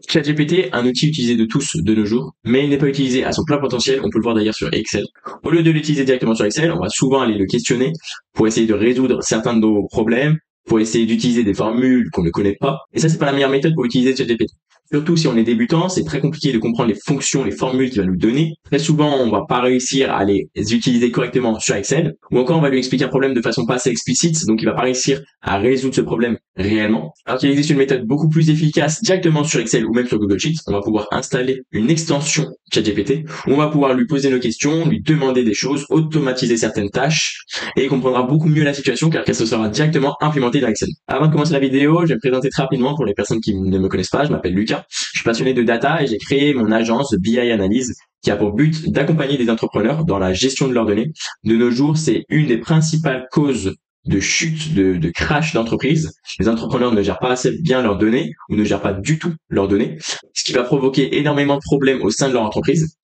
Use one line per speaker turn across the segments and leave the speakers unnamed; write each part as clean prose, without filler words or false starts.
ChatGPT, un outil utilisé de tous de nos jours, mais il n'est pas utilisé à son plein potentiel, on peut le voir d'ailleurs sur Excel. Au lieu de l'utiliser directement sur Excel, on va souvent aller le questionner pour essayer de résoudre certains de nos problèmes, pour essayer d'utiliser des formules qu'on ne connaît pas, et ça c'est pas la meilleure méthode pour utiliser ChatGPT. Surtout si on est débutant, c'est très compliqué de comprendre les fonctions, les formules qu'il va nous donner. Très souvent, on va pas réussir à les utiliser correctement sur Excel, ou encore on va lui expliquer un problème de façon pas assez explicite, donc il va pas réussir à résoudre ce problème réellement. Alors qu'il existe une méthode beaucoup plus efficace directement sur Excel ou même sur Google Sheets, on va pouvoir installer une extension ChatGPT, où on va pouvoir lui poser nos questions, lui demander des choses, automatiser certaines tâches, et il comprendra beaucoup mieux la situation car ce sera directement implémenté dans Excel. Avant de commencer la vidéo, je vais me présenter très rapidement pour les personnes qui ne me connaissent pas. Je m'appelle Lucas, je suis passionné de data et j'ai créé mon agence BI Analyse qui a pour but d'accompagner des entrepreneurs dans la gestion de leurs données. De nos jours, c'est une des principales causes de chute, de crash d'entreprise. Les entrepreneurs ne gèrent pas assez bien leurs données ou ne gèrent pas du tout leurs données, ce qui va provoquer énormément de problèmes au sein de leur entreprise.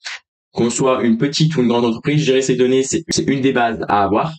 Qu'on soit une petite ou une grande entreprise, gérer ses données, c'est une des bases à avoir.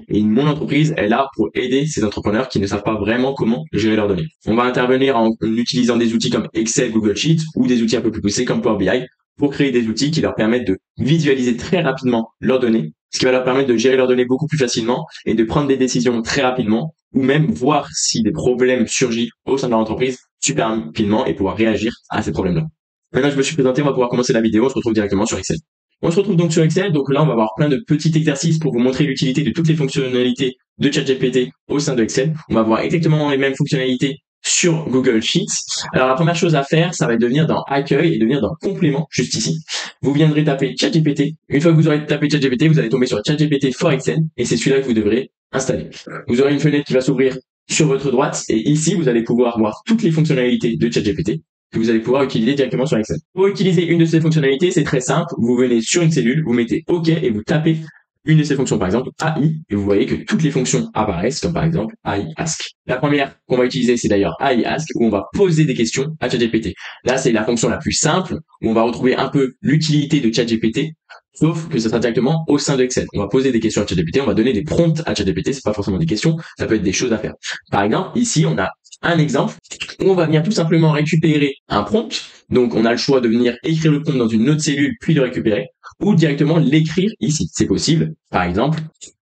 Et mon entreprise est là pour aider ces entrepreneurs qui ne savent pas vraiment comment gérer leurs données. On va intervenir en utilisant des outils comme Excel, Google Sheets ou des outils un peu plus poussés comme Power BI pour créer des outils qui leur permettent de visualiser très rapidement leurs données, ce qui va leur permettre de gérer leurs données beaucoup plus facilement et de prendre des décisions très rapidement ou même voir si des problèmes surgissent au sein de leur entreprise super rapidement et pouvoir réagir à ces problèmes-là. Maintenant, je me suis présenté, on va pouvoir commencer la vidéo, on se retrouve directement sur Excel. On se retrouve donc sur Excel, donc là on va avoir plein de petits exercices pour vous montrer l'utilité de toutes les fonctionnalités de ChatGPT au sein de Excel. On va voir exactement les mêmes fonctionnalités sur Google Sheets. Alors la première chose à faire, ça va être de venir dans Accueil et de venir dans Complément, juste ici. Vous viendrez taper ChatGPT. Une fois que vous aurez tapé ChatGPT, vous allez tomber sur ChatGPT for Excel et c'est celui-là que vous devrez installer. Vous aurez une fenêtre qui va s'ouvrir sur votre droite et ici vous allez pouvoir voir toutes les fonctionnalités de ChatGPT que vous allez pouvoir utiliser directement sur Excel. Pour utiliser une de ces fonctionnalités, c'est très simple. Vous venez sur une cellule, vous mettez OK et vous tapez une de ces fonctions, par exemple AI, et vous voyez que toutes les fonctions apparaissent, comme par exemple AI Ask. La première qu'on va utiliser, c'est d'ailleurs AI Ask, où on va poser des questions à ChatGPT. Là, c'est la fonction la plus simple, où on va retrouver un peu l'utilité de ChatGPT, sauf que ça sera directement au sein de Excel. On va poser des questions à ChatGPT, on va donner des prompts à ChatGPT, c'est pas forcément des questions, ça peut être des choses à faire. Par exemple, ici, on a un exemple où on va venir tout simplement récupérer un prompt. Donc, on a le choix de venir écrire le prompt dans une autre cellule, puis de récupérer, ou directement l'écrire ici. C'est possible. Par exemple,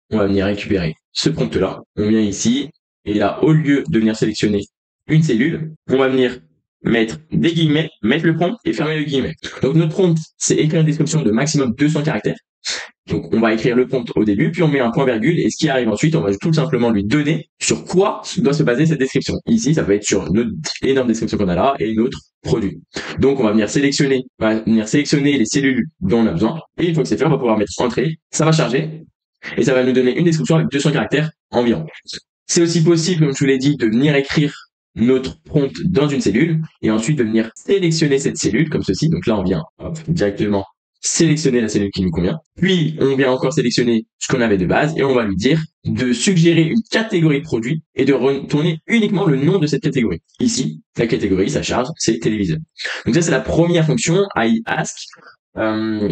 on va venir récupérer ce prompt-là. On vient ici, et là, au lieu de venir sélectionner une cellule, on va venir mettre des guillemets, mettre le prompt et fermer le guillemet. Donc, notre prompt, c'est écrire une description de maximum 200 caractères. Donc, on va écrire le prompt au début, puis on met un point virgule, et ce qui arrive ensuite, on va tout simplement lui donner sur quoi doit se baser cette description. Ici, ça va être sur notre énorme description qu'on a là, et notre produit. Donc, on va venir sélectionner les cellules dont on a besoin, et une fois que c'est fait, on va pouvoir mettre entrée, ça va charger, et ça va nous donner une description avec 200 caractères environ. C'est aussi possible, comme je vous l'ai dit, de venir écrire notre prompt dans une cellule, et ensuite de venir sélectionner cette cellule, comme ceci. Donc là, on vient directement sélectionner la cellule qui nous convient, puis on vient encore sélectionner ce qu'on avait de base et on va lui dire de suggérer une catégorie de produits et de retourner uniquement le nom de cette catégorie. Ici, la catégorie, ça charge, c'est téléviseur. Donc ça, c'est la première fonction, AI Ask.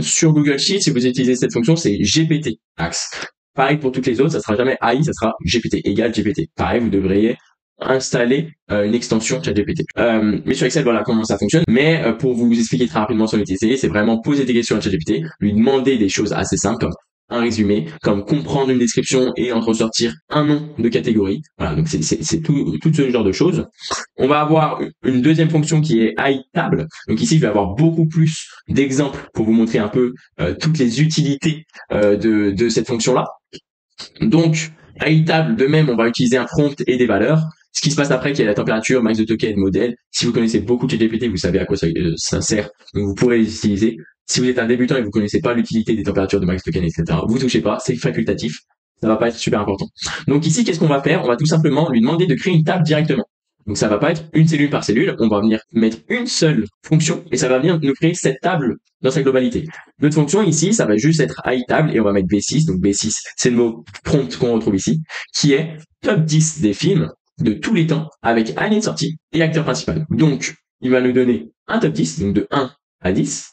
Sur Google Sheets, si vous utilisez cette fonction, c'est GPT Ask. Pareil pour toutes les autres, ça sera jamais AI, ça sera GPT égale GPT. Pareil, vous devriez installer une extension ChatGPT. Mais sur Excel, voilà comment ça fonctionne. Mais pour vous expliquer très rapidement son utilité, c'est vraiment poser des questions à ChatGPT, lui demander des choses assez simples, comme un résumé, comme comprendre une description et en ressortir un nom de catégorie. Voilà, donc c'est tout ce genre de choses. On va avoir une deuxième fonction qui est AI Table. Donc ici, je vais avoir beaucoup plus d'exemples pour vous montrer un peu toutes les utilités de cette fonction-là. Donc, AI Table, de même, on va utiliser un prompt et des valeurs. Ce qui se passe après, qui est la température, max de token, modèle. Si vous connaissez beaucoup de ChatGPT, vous savez à quoi ça sert, donc vous pourrez les utiliser. Si vous êtes un débutant et vous connaissez pas l'utilité des températures de max token, etc., vous touchez pas, c'est facultatif. Ça va pas être super important. Donc ici, qu'est-ce qu'on va faire? On va tout simplement lui demander de créer une table directement. Donc ça va pas être une cellule par cellule, on va venir mettre une seule fonction et ça va venir nous créer cette table dans sa globalité. Notre fonction ici, ça va juste être AI table et on va mettre B6. Donc B6, c'est le mot prompt qu'on retrouve ici, qui est top 10 des films de tous les temps avec année de sortie et acteur principal. Donc, il va nous donner un top 10, donc de 1 à 10.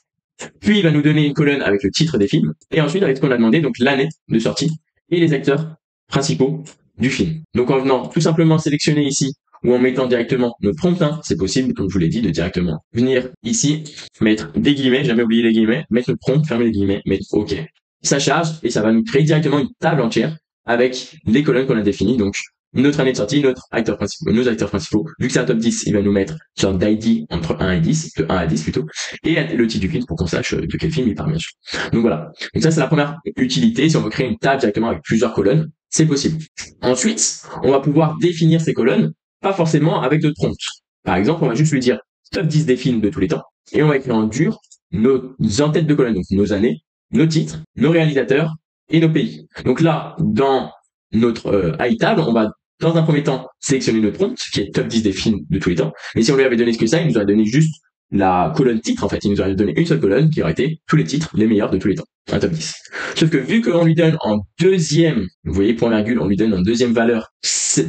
Puis, il va nous donner une colonne avec le titre des films. Et ensuite, avec ce qu'on a demandé, donc l'année de sortie et les acteurs principaux du film. Donc, en venant tout simplement sélectionner ici ou en mettant directement notre prompt, hein. C'est possible, comme je vous l'ai dit, de directement venir ici, mettre des guillemets, jamais oublier les guillemets, mettre notre prompt, fermer les guillemets, mettre OK. Ça charge et ça va nous créer directement une table entière avec les colonnes qu'on a définies. Donc, notre année de sortie, nos acteurs principaux. Vu que c'est un top 10, il va nous mettre une sorte d'ID entre 1 et 10, de 1 à 10 plutôt, et le titre du film pour qu'on sache de quel film il parle, bien sûr. Donc voilà. Donc ça, c'est la première utilité. Si on veut créer une table directement avec plusieurs colonnes, c'est possible. Ensuite, on va pouvoir définir ces colonnes, pas forcément avec notre prompt. Par exemple, on va juste lui dire top 10 des films de tous les temps, et on va écrire en dur nos en-têtes de colonne, donc nos années, nos titres, nos réalisateurs et nos pays. Donc là, dans notre iTable, on va dans un premier temps sélectionner notre prompt, qui est top 10 des films de tous les temps. Mais si on lui avait donné ce que ça, il nous aurait donné juste la colonne titre, en fait. Il nous aurait donné une seule colonne qui aurait été tous les titres, les meilleurs de tous les temps. Un top 10. Sauf que vu qu'on lui donne en deuxième, vous voyez, point virgule, on lui donne en deuxième valeur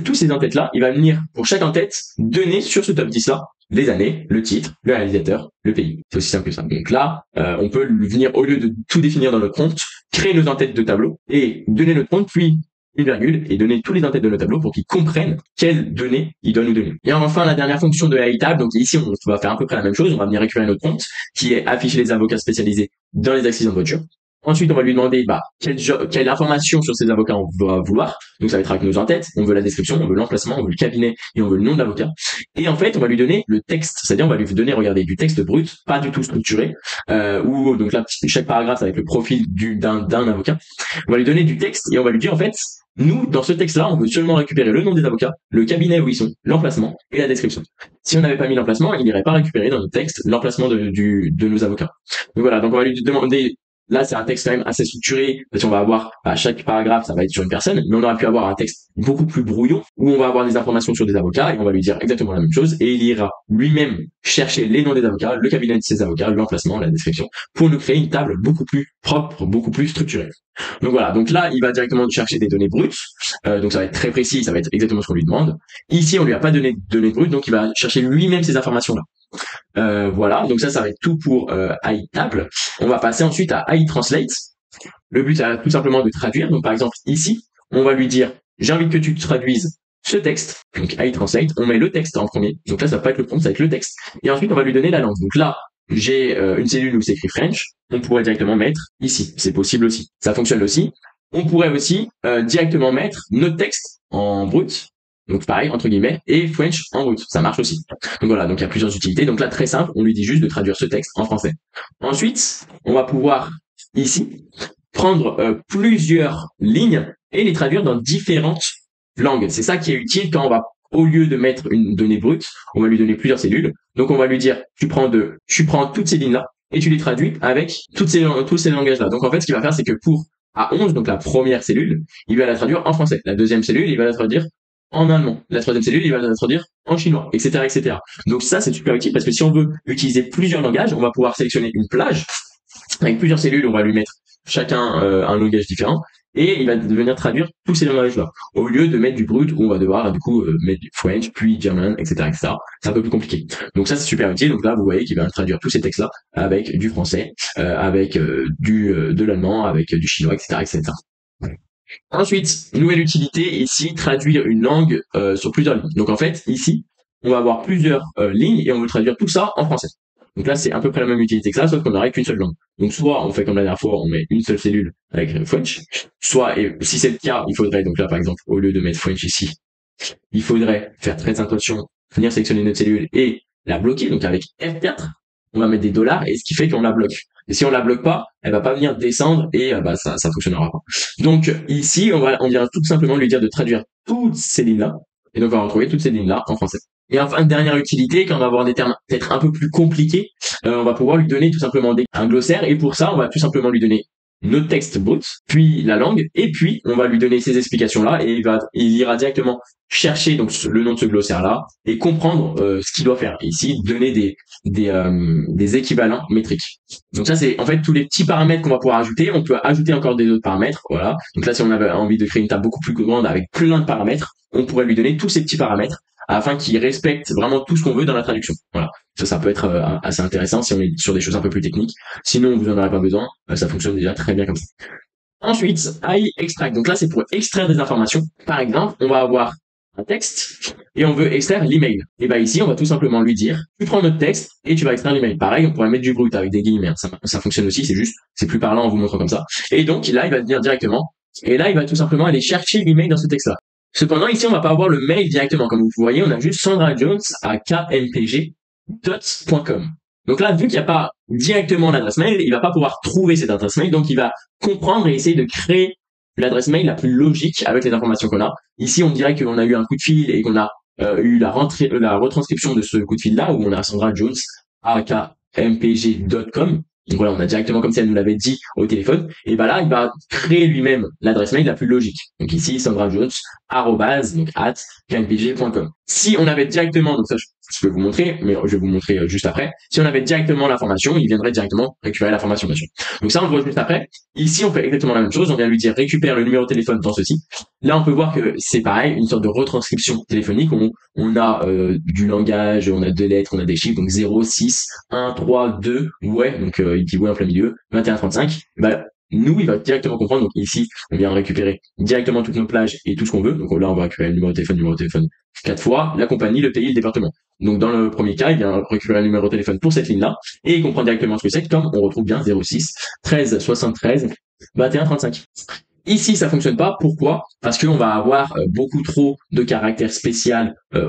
tous ces en-têtes-là, il va venir, pour chaque en-tête, donner sur ce top 10-là les années, le titre, le réalisateur, le pays. C'est aussi simple que ça. Donc là, on peut venir, au lieu de tout définir dans notre prompt, créer nos en-têtes de tableau et donner notre prompt, puis une virgule et donner tous les en-têtes de nos tableaux pour qu'ils comprennent quelles données il doit nous donner. Et enfin, la dernière fonction de iTable, donc ici, on va faire à peu près la même chose. On va venir récupérer notre prompt qui est afficher les avocats spécialisés dans les accidents de voiture. Ensuite, on va lui demander quelle information sur ces avocats on va vouloir. Donc, ça va être avec nos en-têtes. On veut la description, on veut l'emplacement, on veut le cabinet et on veut le nom de l'avocat. Et en fait, on va lui donner le texte. C'est-à-dire, on va lui donner, regardez, du texte brut, pas du tout structuré. Où donc là, chaque paragraphe, ça va être le profil d'un avocat. On va lui donner du texte et on va lui dire, en fait, nous, dans ce texte-là, on veut seulement récupérer le nom des avocats, le cabinet où ils sont, l'emplacement et la description. Si on n'avait pas mis l'emplacement, il n'irait pas récupérer dans notre texte l'emplacement de nos avocats. Donc voilà, donc on va lui demander, là c'est un texte quand même assez structuré, parce qu'on va avoir, à chaque paragraphe, ça va être sur une personne, mais on aurait pu avoir un texte beaucoup plus brouillon, où on va avoir des informations sur des avocats, et on va lui dire exactement la même chose, et il ira lui-même chercher les noms des avocats, le cabinet de ces avocats, l'emplacement, la description, pour nous créer une table beaucoup plus propre, beaucoup plus structurée. Donc voilà, donc là, il va directement chercher des données brutes, donc ça va être très précis, ça va être exactement ce qu'on lui demande. Ici, on lui a pas donné de données brutes, donc il va chercher lui-même ces informations-là. Voilà, donc ça va être tout pour iTable. On va passer ensuite à iTranslate. Le but, c'est tout simplement de traduire. Donc par exemple, ici, on va lui dire, j'ai envie que tu traduises ce texte. Donc iTranslate, on met le texte en premier. Donc là, ça va pas être le prompt, ça va être le texte. Et ensuite, on va lui donner la langue. Donc là, j'ai une cellule où c'est écrit French, on pourrait directement mettre ici. C'est possible aussi. Ça fonctionne aussi. On pourrait aussi directement mettre notre texte en brut. Donc pareil, entre guillemets, et French en brut. Ça marche aussi. Donc voilà, donc il y a plusieurs utilités. Donc là, très simple, on lui dit juste de traduire ce texte en français. Ensuite, on va pouvoir ici prendre plusieurs lignes et les traduire dans différentes langues. C'est ça qui est utile quand on va, au lieu de mettre une donnée brute, on va lui donner plusieurs cellules. Donc on va lui dire, tu prends toutes ces lignes-là et tu les traduis avec tous ces langages-là. Donc en fait, ce qu'il va faire, c'est que pour A11, donc la première cellule, il va la traduire en français. La deuxième cellule, il va la traduire en allemand. La troisième cellule, il va la traduire en chinois, etc., etc. Donc ça, c'est super utile parce que si on veut utiliser plusieurs langages, on va pouvoir sélectionner une plage avec plusieurs cellules, on va lui mettre chacun un langage différent et il va venir traduire tous ces langages-là au lieu de mettre du brut où on va devoir du coup mettre du French puis German, etc., etc. C'est un peu plus compliqué. Donc ça, c'est super utile. Donc là, vous voyez qu'il va traduire tous ces textes-là avec du français, avec de l'allemand, avec du chinois, etc., etc. Ensuite, nouvelle utilité ici, traduire une langue sur plusieurs lignes. Donc en fait, ici, on va avoir plusieurs lignes et on veut traduire tout ça en français. Donc là, c'est à peu près la même utilité que ça, sauf qu'on n'aurait qu'une seule langue. Donc soit on fait comme la dernière fois, on met une seule cellule avec French, soit, et si c'est le cas, il faudrait, donc là par exemple, au lieu de mettre French ici, il faudrait faire très attention, venir sélectionner notre cellule et la bloquer, donc avec F4, on va mettre des $, et ce qui fait qu'on la bloque. Et si on la bloque pas, elle va pas venir descendre et ça fonctionnera pas. Donc ici, on vient tout simplement lui dire de traduire toutes ces lignes-là, et donc on va retrouver toutes ces lignes-là en français. Et enfin, dernière utilité, quand on va avoir des termes peut-être un peu plus compliqués, on va pouvoir lui donner tout simplement un glossaire, et pour ça, on va tout simplement lui donner notre texte brut, puis la langue, et puis on va lui donner ces explications-là, et il ira directement chercher donc le nom de ce glossaire-là et comprendre ce qu'il doit faire. Et ici, donner des équivalents métriques. Donc ça, c'est en fait tous les petits paramètres qu'on va pouvoir ajouter. On peut ajouter encore des autres paramètres, voilà. Donc là, si on avait envie de créer une table beaucoup plus grande avec plein de paramètres, on pourrait lui donner tous ces petits paramètres afin qu'il respecte vraiment tout ce qu'on veut dans la traduction. Voilà. Ça peut être assez intéressant si on est sur des choses un peu plus techniques. Sinon, vous en aurez pas besoin. Ça fonctionne déjà très bien comme ça. Ensuite, iExtract. Donc là, c'est pour extraire des informations. Par exemple, on va avoir un texte et on veut extraire l'email. Et bah ici, on va tout simplement lui dire, tu prends notre texte et tu vas extraire l'email. Pareil, on pourrait mettre du brut avec des guillemets. Ça fonctionne aussi, c'est plus parlant en vous montrant comme ça. Et donc là, il va venir directement. Et là, il va tout simplement aller chercher l'email dans ce texte-là. Cependant, ici, on va pas avoir le mail directement. Comme vous voyez, on a juste Sandra Jones à kmpg.com. Donc là, vu qu'il n'y a pas directement l'adresse mail, il va pas pouvoir trouver cette adresse mail. Donc il va comprendre et essayer de créer l'adresse mail la plus logique avec les informations qu'on a. Ici, on dirait qu'on a eu un coup de fil et qu'on a eu la retranscription de ce coup de fil-là, où on a Sandra Jones à kmpg.com. Donc voilà, on a directement comme si elle nous l'avait dit au téléphone. Et bah là, il va créer lui-même l'adresse mail la plus logique. Donc ici, Sandra Jones, donc @kmpg.com. Si on avait directement, donc ça, je peux vous montrer, mais je vais vous montrer juste après. Si on avait directement l'information, il viendrait directement récupérer l'information, bien sûr. Donc ça, on le voit juste après. Ici, on fait exactement la même chose. On vient lui dire récupère le numéro de téléphone dans ceci. Là, on peut voir que c'est pareil, une sorte de retranscription téléphonique. On a du langage, on a deux lettres, on a des chiffres, donc 0, 6, 1, 3, 2, ouais, donc il dit ouais en plein milieu, 21, 35. Bah, nous, il va directement comprendre. Donc ici, on vient récupérer directement toutes nos plages et tout ce qu'on veut. Donc là, on va récupérer le numéro de téléphone 4 fois, la compagnie, le pays, le département. Donc dans le premier cas, il vient récupérer le numéro de téléphone pour cette ligne-là et il comprend directement ce que c'est, comme on retrouve bien 06 13 73 21 35. Ici, ça fonctionne pas. Pourquoi? Parce qu'on va avoir beaucoup trop de caractères spéciaux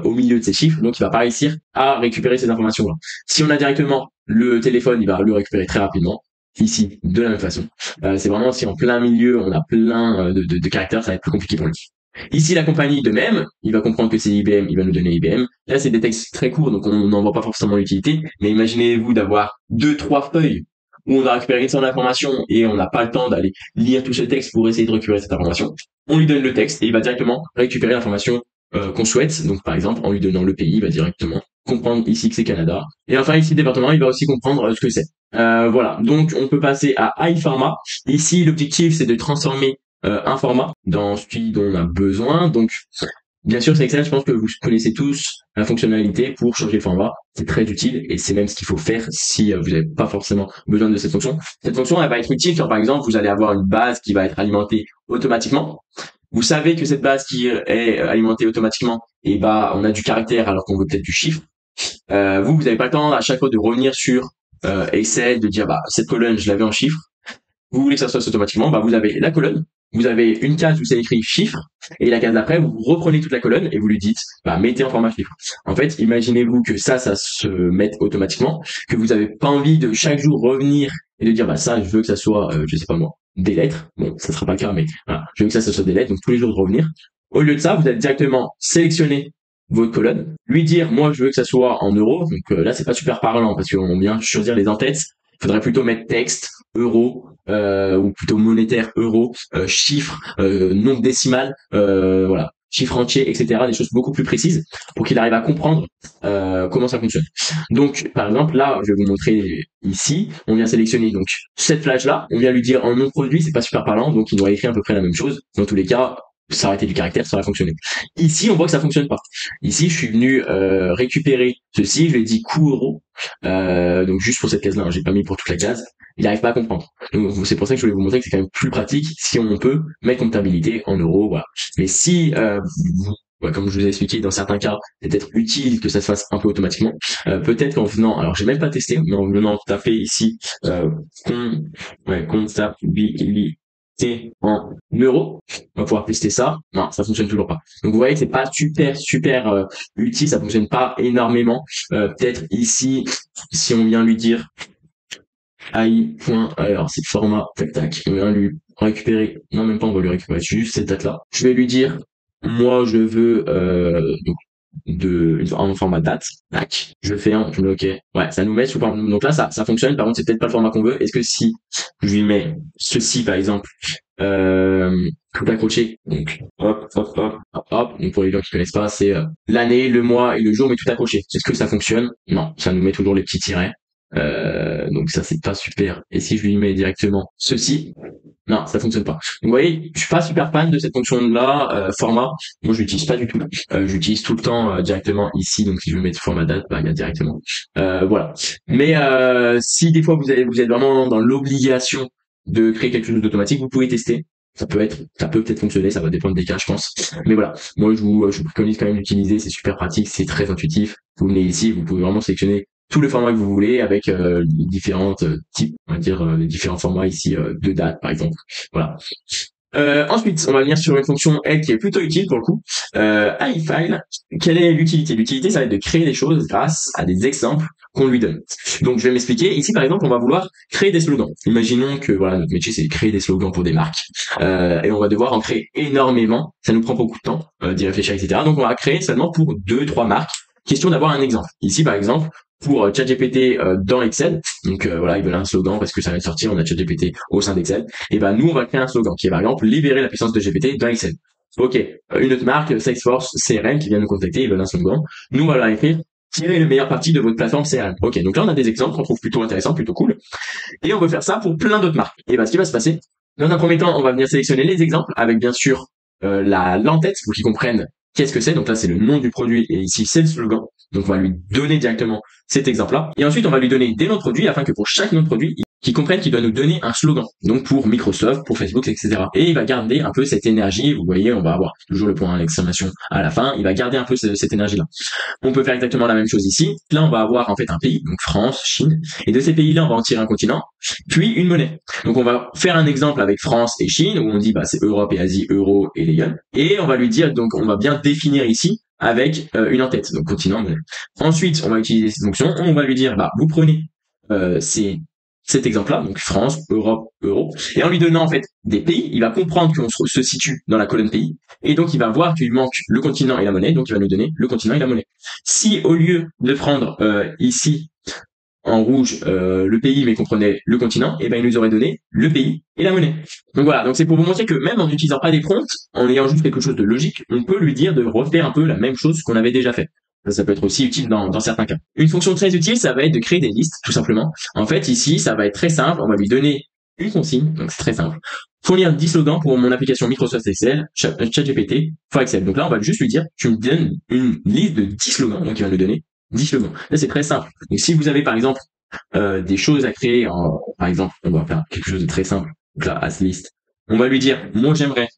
au milieu de ces chiffres, donc il va pas réussir à récupérer ces informations-là. Si on a directement le téléphone, il va le récupérer très rapidement. Ici, de la même façon. C'est vraiment si en plein milieu, on a plein de caractères, ça va être plus compliqué pour lui. Ici, la compagnie, de même, il va comprendre que c'est IBM, il va nous donner IBM. Là, c'est des textes très courts, donc on n'en voit pas forcément l'utilité. Mais imaginez-vous d'avoir 2-3 feuilles où on va récupérer une sorte d'information et on n'a pas le temps d'aller lire tout ce texte pour essayer de récupérer cette information. On lui donne le texte et il va directement récupérer l'information qu'on souhaite. Donc, par exemple, en lui donnant le pays, il va directement comprendre ici que c'est Canada. Et enfin, ici, département, il va aussi comprendre ce que c'est. Voilà. Donc, on peut passer à iFormat. Ici, l'objectif, c'est de transformer un format dans celui dont on a besoin. Donc, bien sûr, c'est Excel. Je pense que vous connaissez tous la fonctionnalité pour changer le format. C'est très utile et c'est même ce qu'il faut faire si vous n'avez pas forcément besoin de cette fonction. Cette fonction, elle va être utile quand, par exemple, vous allez avoir une base qui va être alimentée automatiquement. Vous savez que cette base qui est alimentée automatiquement, et bah, on a du caractère alors qu'on veut peut-être du chiffre. Vous n'avez pas le temps à chaque fois de revenir sur Excel, de dire bah cette colonne, je l'avais en chiffres. Vous voulez que ça se fasse automatiquement, bah vous avez la colonne, vous avez une case où c'est écrit chiffre, et la case d'après, vous reprenez toute la colonne et vous lui dites, bah mettez en format chiffre. En fait, imaginez-vous que ça se mette automatiquement, que vous n'avez pas envie de chaque jour revenir et de dire, bah ça, je veux que ça soit, je sais pas moi, des lettres. Bon, ça sera pas le cas, mais voilà, je veux que ça soit des lettres, donc tous les jours de revenir. Au lieu de ça, vous allez directement sélectionner votre colonne, lui dire, moi, je veux que ça soit en euros. Donc là, c'est pas super parlant parce qu'on vient choisir les en-têtes. Il faudrait plutôt mettre texte, euro, ou plutôt monétaire, euro, chiffre, nombre décimal, voilà, chiffre entier, etc. Des choses beaucoup plus précises pour qu'il arrive à comprendre comment ça fonctionne. Donc, par exemple, là, je vais vous montrer ici, on vient sélectionner donc cette plage-là, on vient lui dire en nom produit, c'est pas super parlant, donc il doit écrire à peu près la même chose. Dans tous les cas, ça aurait été du caractère, ça aurait fonctionné. Ici, on voit que ça fonctionne pas. Ici, je suis venu récupérer ceci, je lui ai dit coût euro, donc juste pour cette case-là, hein, j'ai pas mis pour toute la case. Il n'arrive pas à comprendre. Donc c'est pour ça que je voulais vous montrer que c'est quand même plus pratique si on peut mettre comptabilité en euros, voilà. Mais si comme je vous ai expliqué, dans certains cas, c'est peut-être utile que ça se fasse un peu automatiquement. Peut-être qu'en venant, alors j'ai même pas testé, mais en venant taper ici comptabilité en euros, on va pouvoir tester ça. Non, ça fonctionne toujours pas. Donc vous voyez que c'est pas super utile, ça fonctionne pas énormément. Peut-être ici, si on vient lui dire alors c'est le format, tac, on vient lui récupérer, non même pas, on va lui récupérer juste cette date là. Je vais lui dire, moi je veux en format date, tac, je fais je mets ok, ouais, ça nous met sous forme, donc là ça fonctionne, par contre c'est peut-être pas le format qu'on veut. Est-ce que si je lui mets ceci par exemple, tout accroché, donc hop, donc pour les gens qui connaissent pas, c'est l'année, le mois et le jour mais tout accroché. Est-ce que ça fonctionne? Non, ça nous met toujours les petits tirets. Donc ça c'est pas super. Et si je lui mets directement ceci, non, ça fonctionne pas. Donc vous voyez, je suis pas super fan de cette fonction-là, format. Moi je l'utilise pas du tout. J'utilise tout le temps directement ici. Donc si je veux mettre format date, bah il y a directement. Voilà. Mais si des fois vous êtes vraiment dans l'obligation de créer quelque chose d'automatique, vous pouvez tester. ça peut peut-être fonctionner, ça va dépendre des cas, je pense. Mais voilà, moi je vous préconise quand même d'utiliser, c'est super pratique, c'est très intuitif. Vous venez ici, vous pouvez vraiment sélectionner tous les formats que vous voulez avec les différentes types, on va dire les différents formats ici de date par exemple. Voilà. Ensuite, on va venir sur une fonction elle qui est plutôt utile pour le coup. iFile, quelle est l'utilité? L'utilité, ça va être de créer des choses grâce à des exemples qu'on lui donne. Donc, je vais m'expliquer. Ici, par exemple, on va vouloir créer des slogans. Imaginons que voilà, notre métier, c'est de créer des slogans pour des marques. Et on va devoir en créer énormément. Ça nous prend beaucoup de temps d'y réfléchir, etc. Donc, on va créer seulement pour 2-3 marques. Question d'avoir un exemple. Ici, par exemple, pour ChatGPT dans Excel. Donc voilà, ils veulent un slogan parce que ça va sortir, on a ChatGPT au sein d'Excel. Et ben nous, on va créer un slogan qui est par exemple libérer la puissance de GPT dans Excel. Ok, une autre marque, Salesforce CRM, qui vient nous contacter, ils veulent un slogan. Nous, on va leur écrire tirez le meilleur parti de votre plateforme CRM. Ok, donc là on a des exemples qu'on trouve plutôt intéressants, plutôt cool. Et on veut faire ça pour plein d'autres marques. Et ben ce qui va se passer, dans un premier temps, on va venir sélectionner les exemples avec bien sûr l'entête pour qu'ils comprennent qu'est-ce que c'est. Donc là c'est le nom du produit et ici c'est le slogan. Donc on va lui donner directement cet exemple-là. Et ensuite on va lui donner des noms de produits afin que pour chaque nom de produit, qu'il comprenne qu'il doit nous donner un slogan. Donc pour Microsoft, pour Facebook, etc. Et il va garder un peu cette énergie. Vous voyez, on va avoir toujours le point d'exclamation à la fin. Il va garder un peu cette énergie-là. On peut faire exactement la même chose ici. Là, on va avoir en fait un pays, donc France, Chine. Et de ces pays-là, on va en tirer un continent, puis une monnaie. Donc on va faire un exemple avec France et Chine, où on dit bah c'est Europe et Asie, euro et les yuan. Et on va lui dire, donc on va bien définir ici avec une en-tête, donc continent, monnaie. Ensuite, on va utiliser cette fonction, on va lui dire, bah vous prenez cet exemple-là, donc France, Europe, euro, et en lui donnant en fait des pays, il va comprendre qu'on se situe dans la colonne pays, et donc il va voir qu'il manque le continent et la monnaie, donc il va nous donner le continent et la monnaie. Si au lieu de prendre ici en rouge le pays mais qu'on prenait le continent, et ben il nous aurait donné le pays et la monnaie. Donc voilà, donc c'est pour vous montrer que même en n'utilisant pas des prompts, en ayant juste quelque chose de logique, on peut lui dire de refaire un peu la même chose qu'on avait déjà fait. Ça peut être aussi utile dans certains cas. Une fonction très utile, ça va être de créer des listes, tout simplement. En fait, ici, ça va être très simple. On va lui donner une consigne, donc c'est très simple. Fournir 10 slogans pour mon application Microsoft Excel, ChatGPT, for Excel. Donc là, on va juste lui dire, tu me donnes une liste de 10 slogans, donc il va nous donner 10 slogans. Là, c'est très simple. Donc si vous avez, par exemple, des choses à créer, par exemple, on va faire quelque chose de très simple. Donc là, as list. On va lui dire, moi, j'aimerais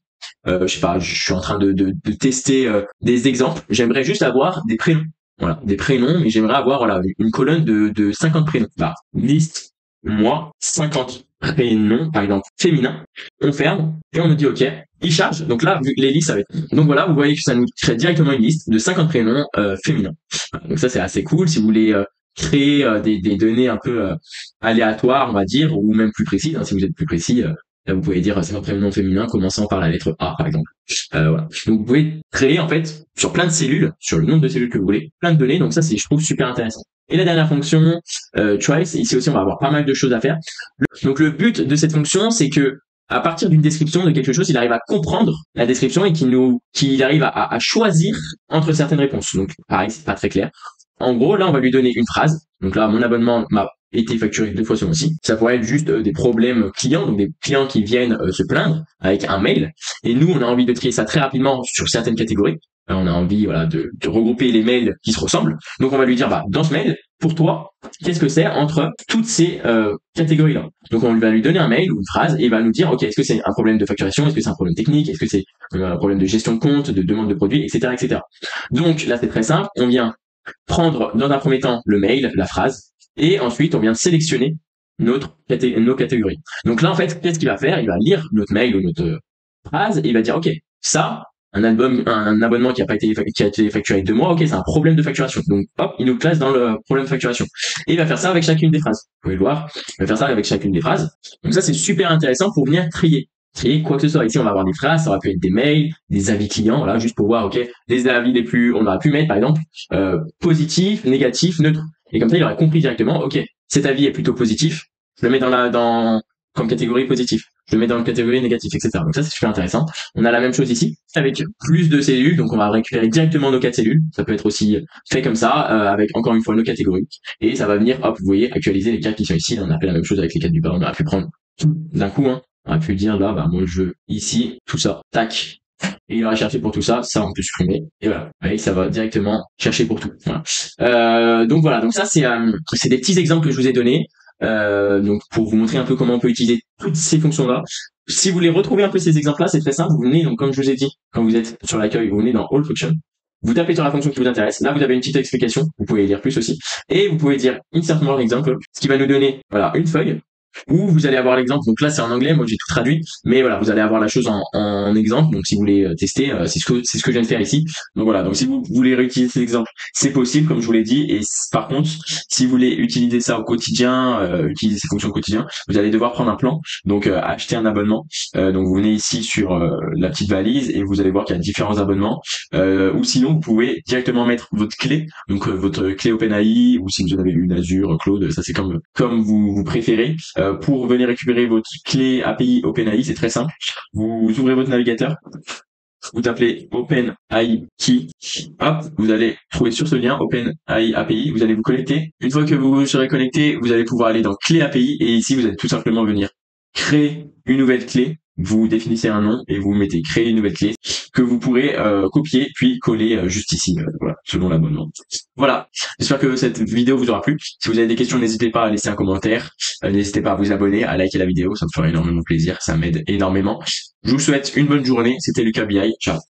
je sais pas, je suis en train de tester des exemples. J'aimerais juste avoir des prénoms. Voilà, des prénoms, mais j'aimerais avoir voilà une colonne de 50 prénoms. Bah, liste, moi, 50 prénoms, par exemple, féminins. On ferme et on nous dit OK. Il charge. Donc là, les listes, ça va être... Donc voilà, vous voyez que ça nous crée directement une liste de 50 prénoms féminins. Voilà, donc ça, c'est assez cool. Si vous voulez créer des données un peu aléatoires, on va dire, ou même plus précises, hein, si vous êtes plus précis, là, vous pouvez dire c'est un prénom féminin commençant par la lettre A, par exemple. Voilà. Donc, vous pouvez créer, en fait, sur plein de cellules, sur le nombre de cellules que vous voulez, plein de données. Donc, ça, c'est, je trouve, super intéressant. Et la dernière fonction, trace, ici aussi, on va avoir pas mal de choses à faire. Donc, le but de cette fonction, c'est que, à partir d'une description de quelque chose, il arrive à comprendre la description et qu'il arrive à choisir entre certaines réponses. Donc, pareil, c'est pas très clair. En gros, là, on va lui donner une phrase. Donc là, mon abonnement m'a été facturé 2 fois ce mois-ci. Ça pourrait être juste des problèmes clients, donc des clients qui viennent se plaindre avec un mail. Et nous, on a envie de trier ça très rapidement sur certaines catégories. On a envie voilà de regrouper les mails qui se ressemblent. Donc on va lui dire bah dans ce mail, pour toi, qu'est-ce que c'est entre toutes ces catégories-là. Donc on va lui donner un mail ou une phrase et il va nous dire ok est-ce que c'est un problème de facturation, est-ce que c'est un problème technique, est-ce que c'est un problème de gestion de compte, de demande de produits, etc., etc. Donc là c'est très simple. On vient prendre dans un premier temps le mail, la phrase, et ensuite on vient sélectionner nos catégories. Donc là en fait, qu'est-ce qu'il va faire? Il va lire notre mail ou notre phrase et il va dire ok, ça, un abonnement qui a été facturé 2 mois, ok, c'est un problème de facturation. Donc hop, il nous classe dans le problème de facturation. Et il va faire ça avec chacune des phrases. Vous pouvez le voir, il va faire ça avec chacune des phrases. Donc ça c'est super intéressant pour venir trier quoi que ce soit. Ici, on va avoir des phrases, ça aurait pu être des mails, des avis clients, voilà, juste pour voir, ok, les avis les plus, on aurait pu mettre, par exemple, positif, négatif, neutre. Et comme ça, il aurait compris directement, ok, cet avis est plutôt positif, je le mets comme catégorie positif. Je le mets dans la catégorie négatif, etc. Donc ça, c'est super intéressant. On a la même chose ici, avec plus de cellules, donc on va récupérer directement nos 4 cellules. Ça peut être aussi fait comme ça, avec encore une fois nos catégories. Et ça va venir, hop, vous voyez, actualiser les 4 qui sont ici. Là, on a fait la même chose avec les 4 du bas, on aurait pu prendre tout d'un coup, hein. On aurait pu dire là, bah moi je veux ici, tout ça, tac. Et il aurait cherché pour tout ça, ça on peut supprimer. Et voilà, et ça va directement chercher pour tout. Voilà. Donc voilà, donc ça c'est des petits exemples que je vous ai donnés. Donc pour vous montrer un peu comment on peut utiliser toutes ces fonctions-là. Si vous voulez retrouver un peu ces exemples-là, c'est très simple. Vous venez, donc comme je vous ai dit, quand vous êtes sur l'accueil, vous venez dans All Function. Vous tapez sur la fonction qui vous intéresse. Là, vous avez une petite explication. Vous pouvez lire plus aussi. Et vous pouvez dire Insert More Example, ce qui va nous donner, voilà, une feuille où vous allez avoir l'exemple. Donc là, c'est en anglais. Moi, j'ai tout traduit. Mais voilà, vous allez avoir la chose en exemple. Donc, si vous voulez tester, c'est ce que je viens de faire ici. Donc voilà. Donc, si vous voulez réutiliser cet exemple, c'est possible, comme je vous l'ai dit. Et par contre, si vous voulez utiliser ça au quotidien, utiliser ces fonctions au quotidien, vous allez devoir prendre un plan. Donc, acheter un abonnement. Donc, vous venez ici sur la petite valise et vous allez voir qu'il y a différents abonnements. Ou sinon, vous pouvez directement mettre votre clé. Donc, votre clé OpenAI, ou si vous en avez une Azure, Cloud, ça c'est comme vous préférez. Pour venir récupérer votre clé API OpenAI, c'est très simple. Vous ouvrez votre navigateur, vous tapez OpenAI Key, hop, vous allez trouver sur ce lien OpenAI API, vous allez vous connecter. Une fois que vous serez connecté, vous allez pouvoir aller dans clé API et ici vous allez tout simplement venir créer une nouvelle clé. Vous définissez un nom et vous mettez créer une nouvelle clé que vous pourrez copier puis coller juste ici, voilà, selon l'abonnement. Voilà, j'espère que cette vidéo vous aura plu. Si vous avez des questions, n'hésitez pas à laisser un commentaire, n'hésitez pas à vous abonner, à liker la vidéo, ça me ferait énormément plaisir, ça m'aide énormément. Je vous souhaite une bonne journée, c'était Lucas BI, ciao.